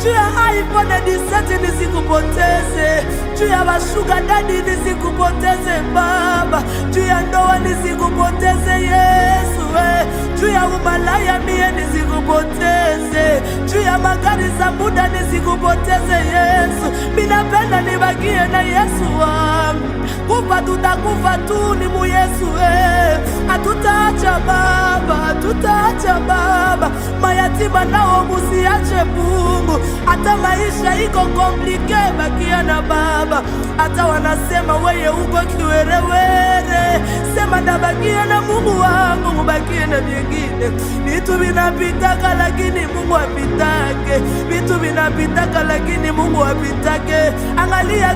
juu ya iPhone 17 nisikupoteze, juu ya mashuga dadi nisikupoteze Baba, juu ya ndoa nisikupoteze Yesu, juu ya umalaya mie nisikupoteze, juu ya magari za muda nisikupoteze Yesu. Minapenda nibakie na Yesu wangu, kufa tutakufa tu ni mu Yesu, hatutaacha Baba, hatutaacha Baba, mayatima nao musiache Mungu, hata maisha iko komplike, bakia na Baba, hata wanasema weye uko kiwerewere, sema nabakia na Mungu wangu, mubakie na vingine. Vitu vinapitaka lakini Mungu apitake, vitu vinapitaka lakini Mungu apitake. Angalia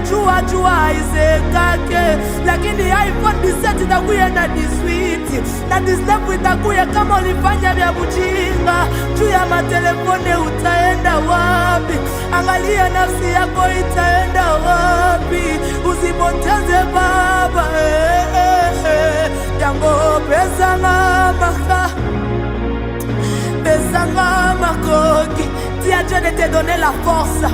jua haizekake, lakini iPhone 17 itakuya na 18 na 19 itakuya kama ulifanya vya mjinga. Juu ya matelefone utaenda wapi? Angalia nafsi yako itaenda wapi? Usipoteze Baba, yango pesa ngama, pesa ngama koki. Dis à Dieu de te donner la force,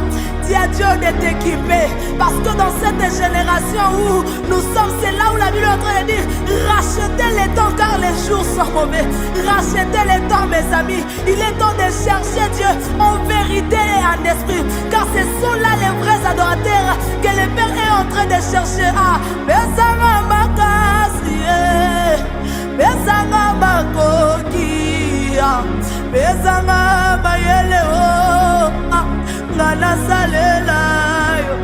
dis à Dieu de t'équiper, parce que dans cette génération où nous sommes, c'est là où la Bible est en train de dire rachetez les temps car les jours sont mauvais. Rachetez les temps mes amis, il est temps de chercher Dieu en vérité et en esprit, car ce sont là les vrais adorateurs que le Père est en train de chercher. Ah, Besanga makasi, Besanga makoki, Besanga mayele o, ngana salela yo.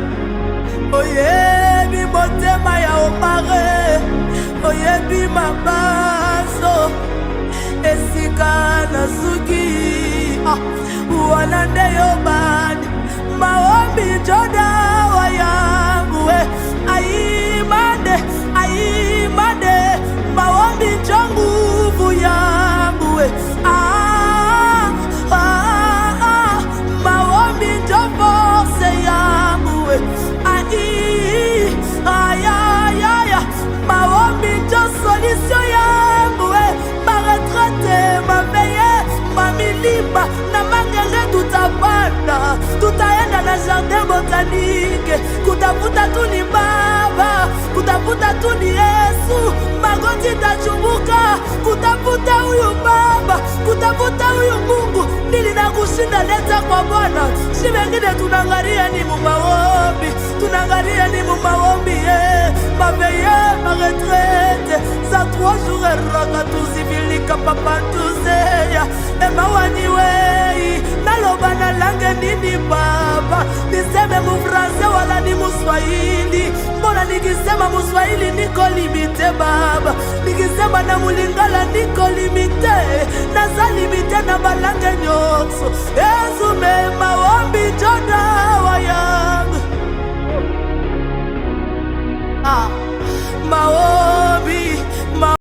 Oye bi motema ya omare, oye bi mabaso, esika na suki, wanande yo bani, maombi joda wa yangu, aimade, maombi jonguvu yangu, maombi jo force yangu, maombi jo solution yangu, ma retraite, ma veille, ma milima, na mangere tutapanda, tutaenda na jardin botanique, kutafuta tu ni Baba, kutafuta tu ni Yesu, magoti tachumbuka, kutafuta huyu Baba, kutafuta huyu Mungu. Nili na kushinda leta kwa Bwana, si wengine tunangalia ni mumaombi, tunangalia ni mumaombi, ma veille, ma retraite, za 3 jours raka tuzibilika papa tuzeya, emawani wei, naloba na lange nini Baba, niseme mufranse wala ni muswahili, mbona nikisema muswahili niko limite Baba, nikisema na mulingala niko limite, naza limite na balange nyoso, Yesu me maombi joda